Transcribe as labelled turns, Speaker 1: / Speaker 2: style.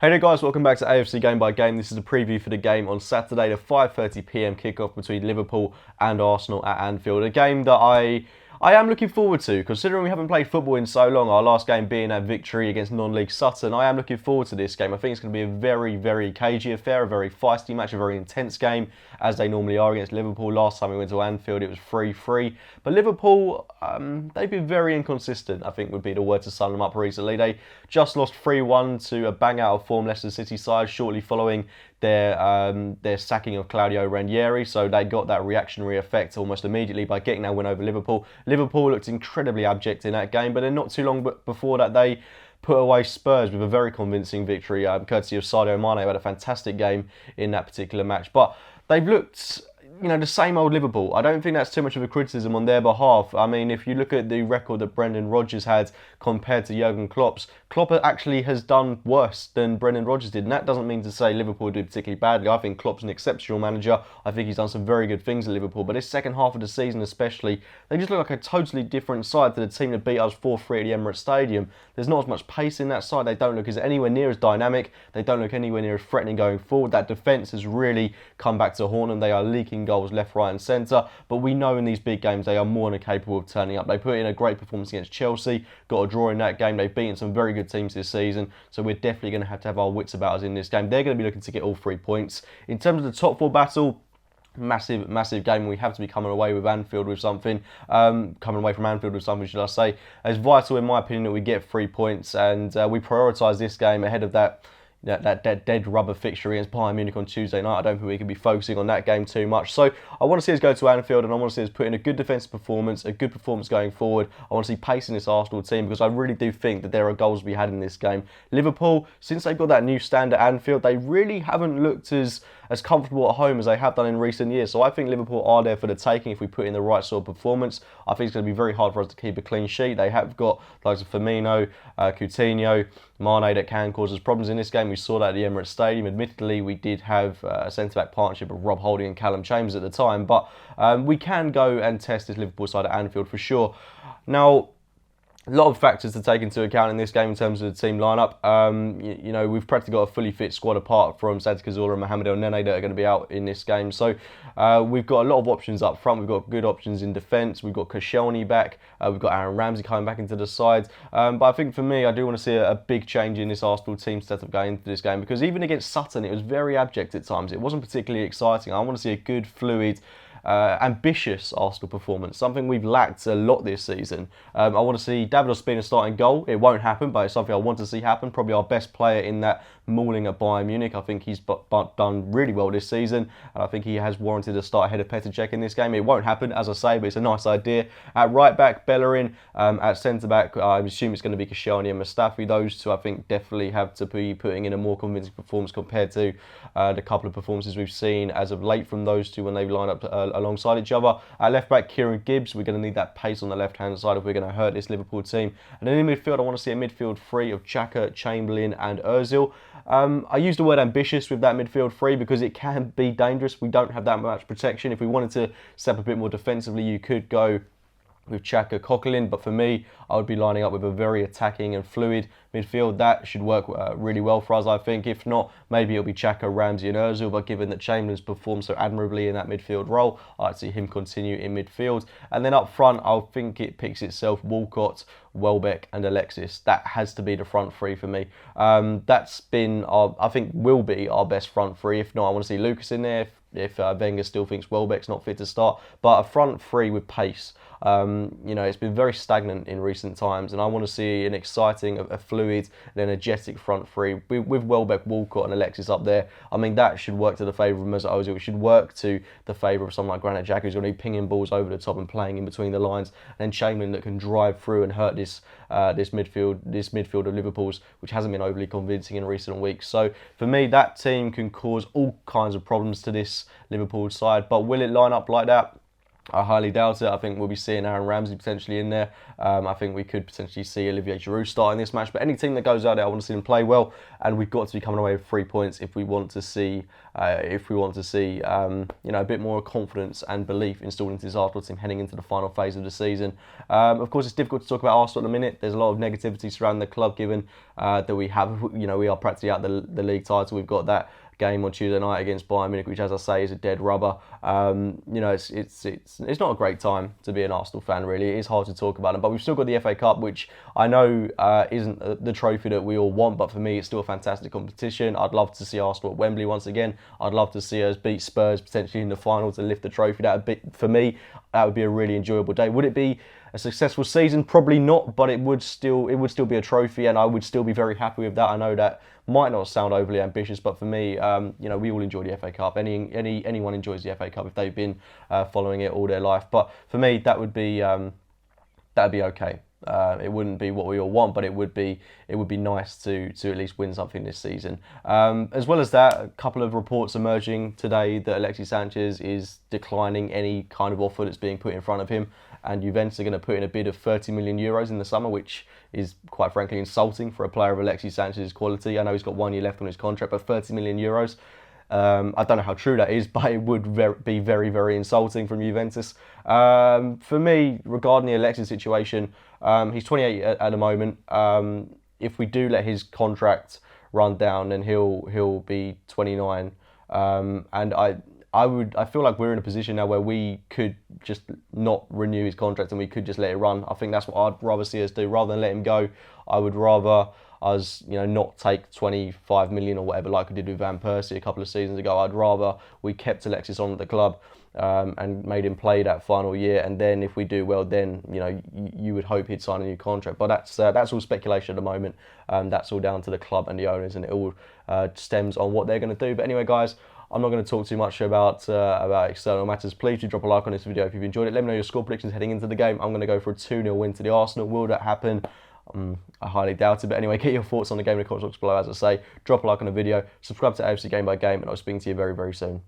Speaker 1: Hey there guys, welcome back to AFC Game by Game. This is a preview for the game on Saturday, the 5:30 p.m. kickoff between Liverpool and Arsenal at Anfield. A game that I am looking forward to, considering we haven't played football in so long, our last game being a victory against non-league Sutton. I am looking forward to this game. I think it's going to be a very, very cagey affair, a very feisty match, a very intense game, as they normally are against Liverpool. Last time we went to Anfield, it was 3-3. But Liverpool, they've been very inconsistent, I think would be the word to sum them up recently. They just lost 3-1 to a bang out of form Leicester City side shortly following their sacking of Claudio Ranieri, so they got that reactionary effect almost immediately by getting that win over Liverpool. Liverpool looked incredibly abject in that game, but then not too long before that they put away Spurs with a very convincing victory, courtesy of Sadio Mane, who had a fantastic game in that particular match. But they've looked, the same old Liverpool. I don't think that's too much of a criticism on their behalf. I mean, if you look at the record that Brendan Rodgers had compared to Jurgen Klopp's, Klopp actually has done worse than Brendan Rodgers did. And that doesn't mean to say Liverpool did particularly badly. I think Klopp's an exceptional manager. I think he's done some very good things at Liverpool. But this second half of the season especially, they just look like a totally different side to the team that beat us 4-3 at the Emirates Stadium. There's not as much pace in that side. They don't look anywhere near as dynamic. They don't look anywhere near as threatening going forward. That defence has really come back to haunt them. They are leaking goals left, right and centre. But we know in these big games they are more than capable of turning up. They put in a great performance against Chelsea, got a draw in that game. They've beaten some very good teams this season. So we're definitely going to have our wits about us in this game. They're going to be looking to get all 3 points. In terms of the top 4 battle, massive game. We have to be coming away from Anfield with something, should I say. It's vital in my opinion that we get 3 points, and we prioritise this game ahead of that dead rubber fixture against Bayern Munich on Tuesday night. I don't think we can be focusing on that game too much. So I want to see us go to Anfield, and I want to see us put in a good defensive performance, a good performance going forward. I want to see pace in this Arsenal team, because I really do think that there are goals to be had in this game. Liverpool, since they've got that new stand at Anfield, they really haven't looked as comfortable at home as they have done in recent years. So I think Liverpool are there for the taking if we put in the right sort of performance. I think it's going to be very hard for us to keep a clean sheet. They have got likes of Firmino, Coutinho, Mane that can cause us problems in this game. We saw that at the Emirates Stadium. Admittedly, we did have a centre-back partnership of Rob Holding and Callum Chambers at the time, but we can go and test this Liverpool side at Anfield for sure. Now, a lot of factors to take into account in this game in terms of the team lineup. We've practically got a fully fit squad apart from Santi Cazorla and Mohamed El Nene that are going to be out in this game. So we've got a lot of options up front. We've got good options in defence. We've got Koscielny back. We've got Aaron Ramsey coming back into the side. But I think for me, I do want to see a big change in this Arsenal team setup going into this game, because even against Sutton, it was very abject at times. It wasn't particularly exciting. I want to see a good, fluid, ambitious Arsenal performance, something we've lacked a lot this season. I want to see David Ospina starting goal. It won't happen, but it's something I want to see happen. Probably our best player in that mauling at Bayern Munich. I think he's done really well this season, and I think he has warranted a start ahead of Petr Cech in this game. It won't happen, as I say, but it's a nice idea. At right back, Bellerin. At centre back, I assume it's going to be Koscielny and Mustafi. Those two, I think, definitely have to be putting in a more convincing performance compared to the couple of performances we've seen as of late from those two when they've lined up alongside each other. At left back, Kieran Gibbs. We're going to need that pace on the left hand side if we're going to hurt this Liverpool team. And then in midfield, I want to see a midfield three of Xhaka, Chamberlain and Ozil. I use the word ambitious with that midfield three because it can be dangerous. We don't have that much protection. If we wanted to step a bit more defensively, you could go with Xhaka, Coquelin, but for me, I would be lining up with a very attacking and fluid midfield. That should work really well for us, I think. If not, maybe it'll be Xhaka, Ramsey and Ozil, but given that Chamberlain's performed so admirably in that midfield role, I'd see him continue in midfield. And then up front, I think it picks itself Walcott, Welbeck and Alexis. That has to be the front three for me. That's been, I think, will be our best front three. If not, I want to see Lucas in there if Wenger still thinks Welbeck's not fit to start. But a front three with pace. It's been very stagnant in recent times, and I want to see an exciting, a fluid, and energetic front three with Welbeck, Walcott, and Alexis up there. I mean, that should work to the favour of Mesut Ozil. It should work to the favour of someone like Granit Xhaka, who's going to be pinging balls over the top and playing in between the lines, and then Chamberlain that can drive through and hurt this midfield of Liverpool's, which hasn't been overly convincing in recent weeks. So for me, that team can cause all kinds of problems to this Liverpool side. But will it line up like that? I highly doubt it. I think we'll be seeing Aaron Ramsey potentially in there. I think we could potentially see Olivier Giroud starting this match. But any team that goes out there, I want to see them play well, and we've got to be coming away with 3 points if we want to see, a bit more confidence and belief installed into this Arsenal team heading into the final phase of the season. Of course, it's difficult to talk about Arsenal at the minute. There's a lot of negativity surrounding the club, given that we are practically out the league title. We've got that game on Tuesday night against Bayern Munich, which, as I say, is a dead rubber. It's not a great time to be an Arsenal fan, really. It is hard to talk about them, but we've still got the FA Cup, which I know isn't the trophy that we all want, but for me, it's still a fantastic competition. I'd love to see Arsenal at Wembley once again. I'd love to see us beat Spurs potentially in the final to lift the trophy. For me, that would be a really enjoyable day. Would it be a successful season? Probably not, but it would still be a trophy, and I would still be very happy with that. I know that might not sound overly ambitious, but for me, we all enjoy the FA Cup. Anyone enjoys the FA Cup if they've been following it all their life. But for me, that'd be okay. It wouldn't be what we all want, but it would be nice to at least win something this season. As well as that, a couple of reports emerging today that Alexis Sanchez is declining any kind of offer that's being put in front of him, and Juventus are going to put in a bid of 30 million euros in the summer, which is quite frankly insulting for a player of Alexis Sanchez's quality. I know he's got 1 year left on his contract, but 30 million euros. I don't know how true that is, but it would be very, very insulting from Juventus. For me, regarding the Alexis situation, he's 28 at the moment. If we do let his contract run down, then he'll be 29. And I feel like we're in a position now where we could just not renew his contract and we could just let it run. I think that's what I'd rather see us do. Rather than let him go, I would rather us, not take 25 million or whatever like we did with Van Persie a couple of seasons ago. I'd rather we kept Alexis on at the club and made him play that final year. And then if we do well, then you would hope he'd sign a new contract. But that's all speculation at the moment. That's all down to the club and the owners, and it all stems on what they're going to do. But anyway, guys, I'm not going to talk too much about external matters. Please do drop a like on this video if you've enjoyed it. Let me know your score predictions heading into the game. I'm going to go for a 2-0 win to the Arsenal. Will that happen? I highly doubt it. But anyway, get your thoughts on the game in the comments box below. As I say, drop a like on the video, subscribe to AFC Game by Game, and I'll speak to you very, very soon.